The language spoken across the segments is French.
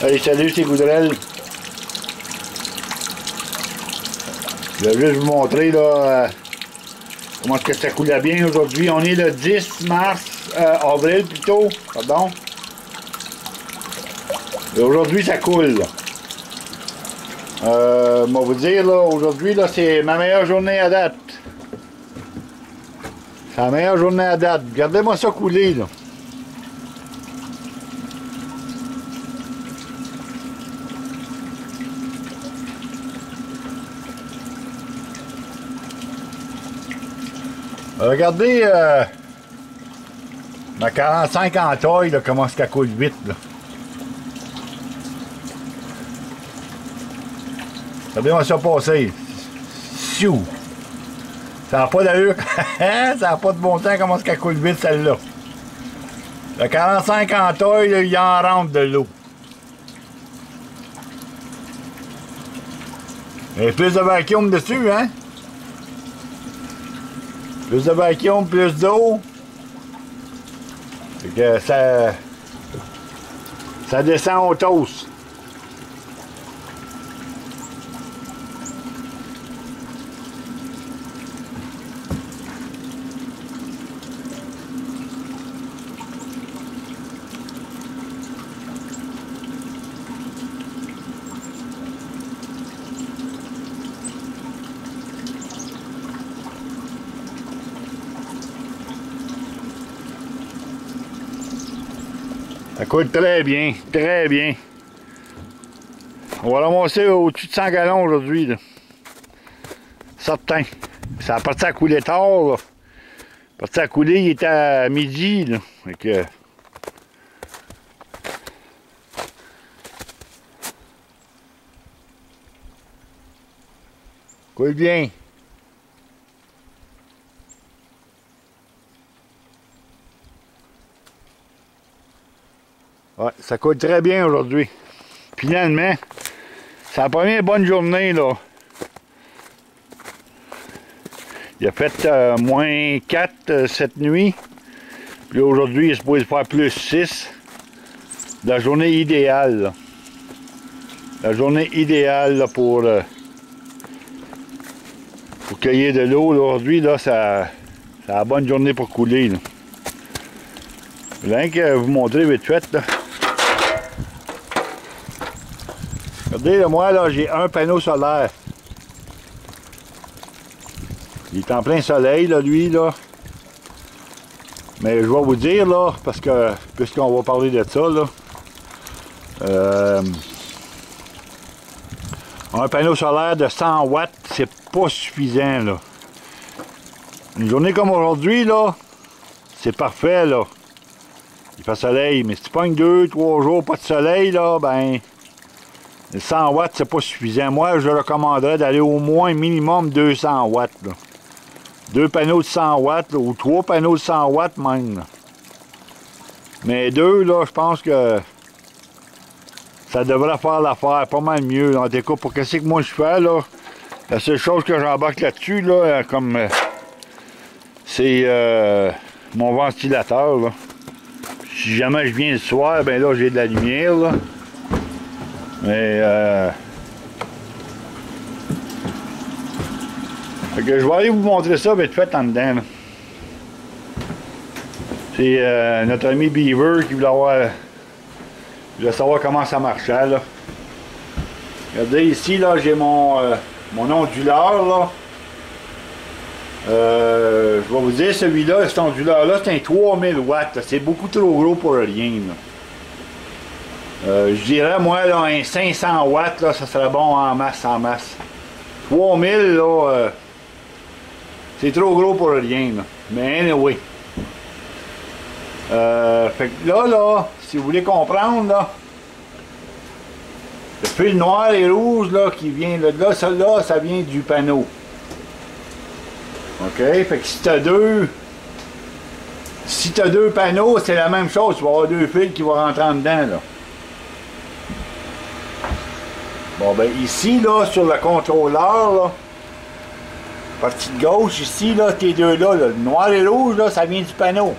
Hey, salut, c'est Goudrel. Je vais juste vous montrer là, comment est-ce que ça coulait bien aujourd'hui. On est le 10 mars, avril plutôt, pardon. Et aujourd'hui, ça coule. Je vais vous dire, là, aujourd'hui, là, c'est ma meilleure journée à date. C'est la meilleure journée à date. Regardez-moi ça couler, là. Regardez ma 45 en taille, là, comment ça coule vite, là. Regardez-moi ça passer. Siou! Ça n'a pas d'allure. Ça n'a pas de bon temps comment ça coule vite, celle-là. Le 45 en taille, là, il en rentre de l'eau. Il y a plus de vacuum dessus, hein? Plus de vacuum, plus d'eau. Fait que ça descend au toast. Ça coule très bien, très bien. On va ramasser au-dessus de 100 gallons aujourd'hui, là. Certain. Ça a parti à couler tard, là. Parti à couler, il était à midi, là. Fait que... Coule bien. Ouais, ça coule très bien aujourd'hui. Finalement, c'est la première bonne journée, là. Il a fait moins 4 cette nuit. Puis aujourd'hui, il est supposé faire plus 6. La journée idéale, là. La journée idéale là, pour cueillir de l'eau. Aujourd'hui, là, c'est la bonne journée pour couler, là. Rien que vous montrer vite fait, là. Regardez, là, moi, là, j'ai un panneau solaire. Il est en plein soleil, là, lui, là. Mais je vais vous dire, là, parce que, puisqu'on va parler de ça, là, un panneau solaire de 100 watts, c'est pas suffisant, là. Une journée comme aujourd'hui, là, c'est parfait, là. Il fait soleil, mais si tu pognes 2-3 jours pas de soleil, là, ben... 100 watts, c'est pas suffisant. Moi, je recommanderais d'aller au moins minimum 200 watts. Là. 2 panneaux de 100 watts, là, ou 3 panneaux de 100 watts même. Là. Mais 2, là, je pense que ça devrait faire l'affaire pas mal mieux. En tout cas, pour qu'est-ce que moi je fais, là, la seule chose que j'embarque là-dessus, là, comme c'est mon ventilateur. Là. Si jamais je viens le soir, ben là, j'ai de la lumière, là. Mais fait que je vais aller vous montrer ça vite fait en dedans. C'est notre ami Beaver qui voulait savoir comment ça marchait, là. Regardez ici, là, j'ai mon onduleur, là. Je vais vous dire, celui-là, cet onduleur-là, c'est un 3000 watts. C'est beaucoup trop gros pour rien, là. Je dirais, moi, là, un 500 watts, là, ça serait bon en masse, 3000, là, c'est trop gros pour rien, là. Mais anyway. Fait que là, si vous voulez comprendre, là, le fil noir et rouge, là, qui vient de là, ça vient du panneau. OK? Fait que si t'as deux panneaux, c'est la même chose. Tu vas avoir 2 fils qui vont rentrer en dedans, là. Bon, ben ici, là, sur le contrôleur, là, partie de gauche, ici, là, tes deux là, le noir et rouge, là, ça vient du panneau.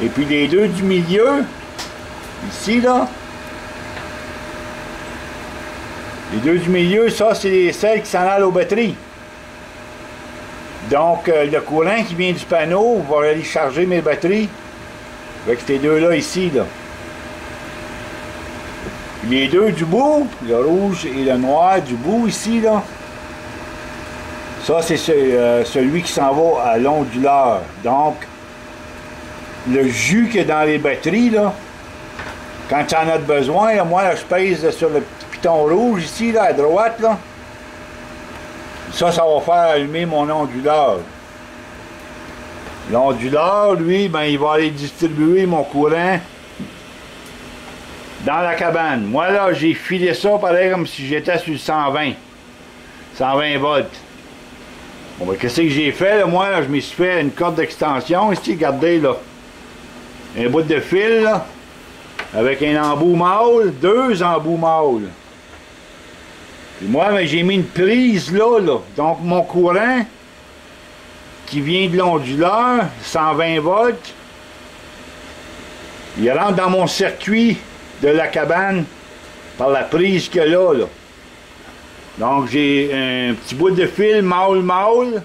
Et puis les deux du milieu, ici là, les deux du milieu, ça c'est celles qui s'en allent aux batteries. Donc le courant qui vient du panneau va aller charger mes batteries avec ces deux-là ici là. Les deux du bout, le rouge et le noir du bout ici là, ça c'est celui qui s'en va à l'onduleur. Donc le jus qu'il y a dans les batteries là, quand tu en as besoin, là, moi là, je pèse sur le petit piton rouge ici là, à droite là. Ça va faire allumer mon onduleur. L'onduleur, lui, ben, il va aller distribuer mon courant dans la cabane. Moi, là, j'ai filé ça pareil comme si j'étais sur le 120 volts. Bon, ben, qu'est-ce que j'ai fait, là? Moi, là, je me suis fait une corde d'extension ici, regardez, là. Un bout de fil, là, avec un embout mâle, deux embouts mâles. Puis moi, ben, j'ai mis une prise là. Donc, mon courant qui vient de l'onduleur, 120 volts, il rentre dans mon circuit de la cabane par la prise qu'il y a là. Donc, j'ai un petit bout de fil mâle,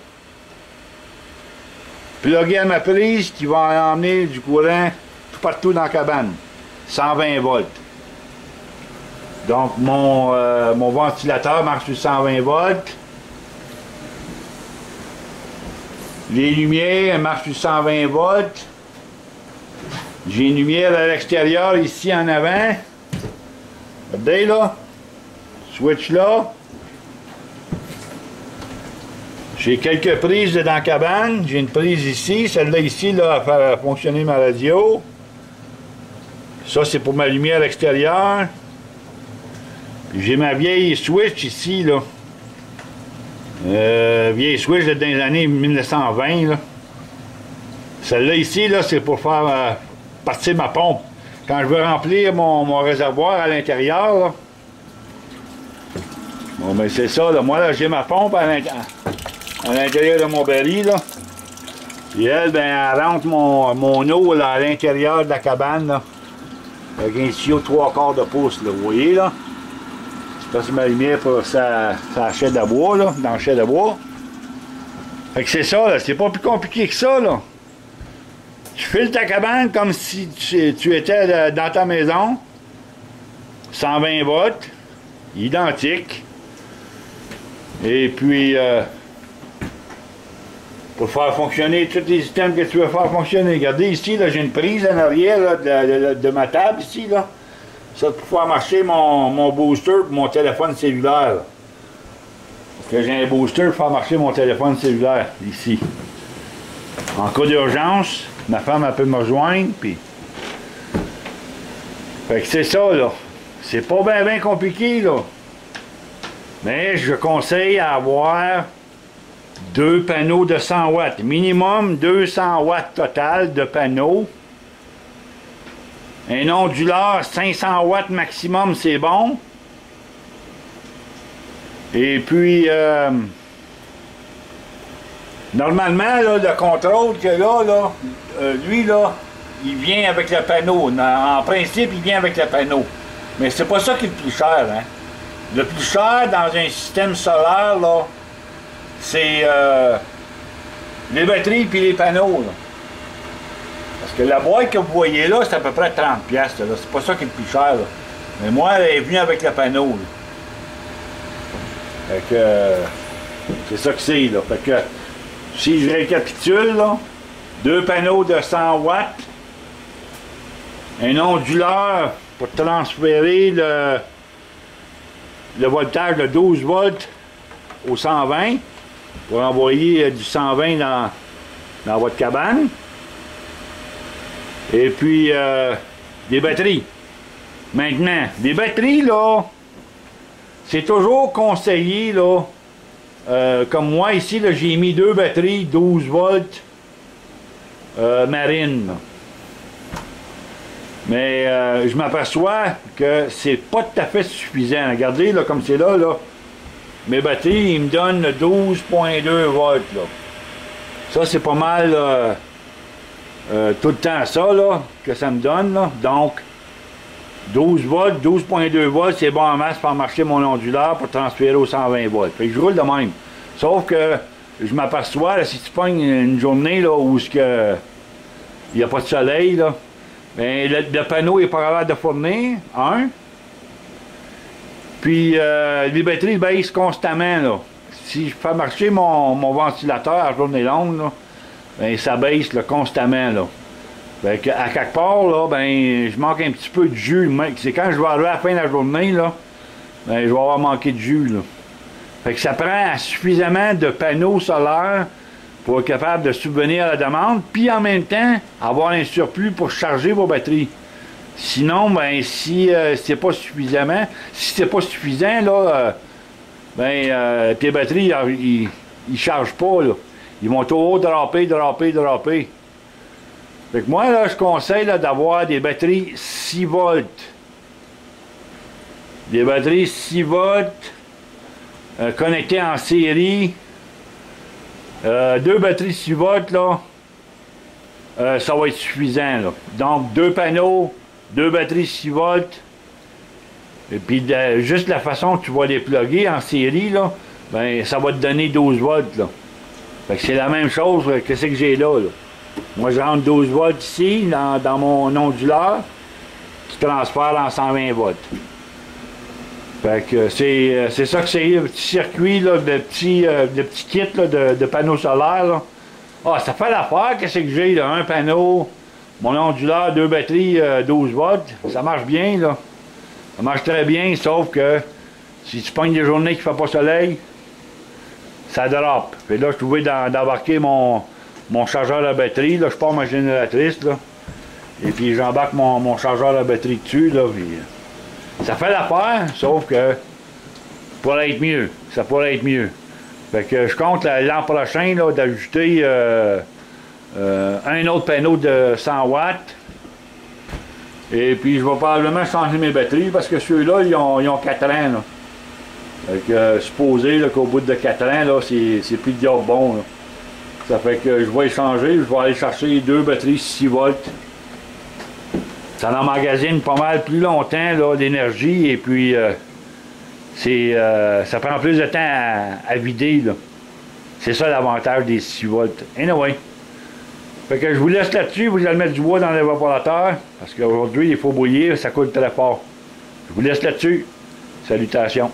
plugué à ma prise qui va emmener du courant tout partout dans la cabane. 120 volts. Donc, mon ventilateur marche sur 120 volts. Les lumières marchent sur 120 volts. J'ai une lumière à l'extérieur, ici en avant. Regardez là. Switch là. J'ai quelques prises dans la cabane. J'ai une prise ici. Celle-là ici, là, à faire fonctionner ma radio. Ça, c'est pour ma lumière à l'extérieur. J'ai ma vieille switch ici, là. Vieille switch dans les années 1920, là. Celle-là ici, là, c'est pour faire partir ma pompe. Quand je veux remplir mon réservoir à l'intérieur, là. Bon, ben c'est ça, là. Moi, là, j'ai ma pompe à l'intérieur de mon baril, là. Et elle, ben, elle rentre mon eau, là, à l'intérieur de la cabane, là. Avec un tuyau de 3/4 de pouce, là. Vous voyez, là? C'est ma lumière pour sa chaîne à bois, là, dans la chaîne à bois. Fait que c'est ça, là, c'est pas plus compliqué que ça, là. Tu files ta cabane comme si tu étais dans ta maison. 120 volts, identique. Et puis, pour faire fonctionner tous les systèmes que tu veux faire fonctionner. Regardez ici, là, j'ai une prise en arrière là, de ma table ici, là. Ça, pour faire marcher mon booster pour mon téléphone cellulaire. Parce que j'ai un booster pour faire marcher mon téléphone cellulaire, ici. En cas d'urgence, ma femme, elle peut me rejoindre, puis... Fait que c'est ça, là. C'est pas bien compliqué, là. Mais je conseille à avoir 2 panneaux de 100 watts. Minimum 200 watts total de panneaux. Un onduleur 500 watts maximum, c'est bon. Et puis, normalement, là, le contrôle que là, lui, là, il vient avec le panneau. En principe, il vient avec le panneau. Mais c'est pas ça qui est le plus cher, hein. Le plus cher dans un système solaire, là, c'est les batteries et les panneaux, là. Parce que la boîte que vous voyez là, c'est à peu près 30$. C'est pas ça qui est le plus cher, là. Mais moi, elle est venue avec le panneau, là. Fait que c'est ça que c'est, là. Fait que si je récapitule, là, 2 panneaux de 100 watts, un onduleur pour transférer le voltage de 12 volts au 120 pour envoyer du 120 dans votre cabane. Et puis des batteries. Maintenant, des batteries, là, c'est toujours conseillé, là, comme moi ici, là, j'ai mis 2 batteries 12 volts marines. Là. Mais je m'aperçois que c'est pas tout à fait suffisant. Regardez, là, comme c'est là, mes batteries, ils me donnent 12,2 volts. Là. Ça, c'est pas mal tout le temps ça, là, que ça me donne, là. Donc, 12 volts, 12.2 volts, c'est bon en masse pour marcher mon ondulateur pour transférer au 120 volts. Fait que je roule de même. Sauf que je m'aperçois, là, si tu pognes une journée là, où il n'y a pas de soleil, là, ben, le panneau est pas capable de fournir, un. Puis les batteries baissent constamment, là. Si je fais marcher mon ventilateur à journée longue, là, ben, ça baisse là, constamment, là. Fait que, à quelque part, là, ben, je manque un petit peu de jus. C'est quand je vais arriver à la fin de la journée, là, ben, je vais avoir manqué de jus, là. Fait que ça prend suffisamment de panneaux solaires pour être capable de subvenir à la demande, puis en même temps, avoir un surplus pour charger vos batteries. Sinon, ben, si c'est pas suffisamment, si c'est pas suffisant, là, tes batteries, ils chargent pas, là. Ils vont toujours draper. Fait que moi, là, je conseille d'avoir des batteries 6 volts. Des batteries 6 volts connectées en série. 2 batteries 6 volts, là, ça va être suffisant, là. Donc, 2 panneaux, 2 batteries 6 volts. Et puis, juste la façon que tu vas les plugger en série, là, ben, ça va te donner 12 volts, là. Fait que c'est la même chose que ce que j'ai là, là. Moi, je rentre 12 volts ici, dans mon ondulateur, qui transfère en 120 volts. Fait que c'est ça que c'est, le petit circuit, là, de petits kits là, de panneaux solaires, là. Ah, ça fait l'affaire, qu'est-ce que j'ai, là? Un panneau, mon ondulateur, 2 batteries, 12 volts. Ça marche bien, là. Ça marche très bien, sauf que si tu pognes des journées qui ne fait pas soleil, ça drop. Puis là, je trouvais d'embarquer mon chargeur à batterie, là, je pars ma génératrice, là, et puis j'embarque mon chargeur à batterie dessus, là, puis ça fait l'affaire, sauf que ça pourrait être mieux. Fait que je compte l'an prochain, là, d'ajouter un autre panneau de 100 watts, et puis je vais probablement changer mes batteries, parce que ceux-là, ils ont 4 ans, là. Fait que supposé qu'au bout de 4 ans, là, c'est plus de diable bon, là. Ça fait que je vais échanger, je vais aller chercher 2 batteries 6 volts. Ça emmagasine pas mal plus longtemps d'énergie et puis ça prend plus de temps à vider, là. C'est ça l'avantage des 6 volts. Anyway. Fait que je vous laisse là-dessus, vous allez mettre du bois dans l'évaporateur parce qu'aujourd'hui il faut bouillir, ça coule très fort. Je vous laisse là-dessus. Salutations.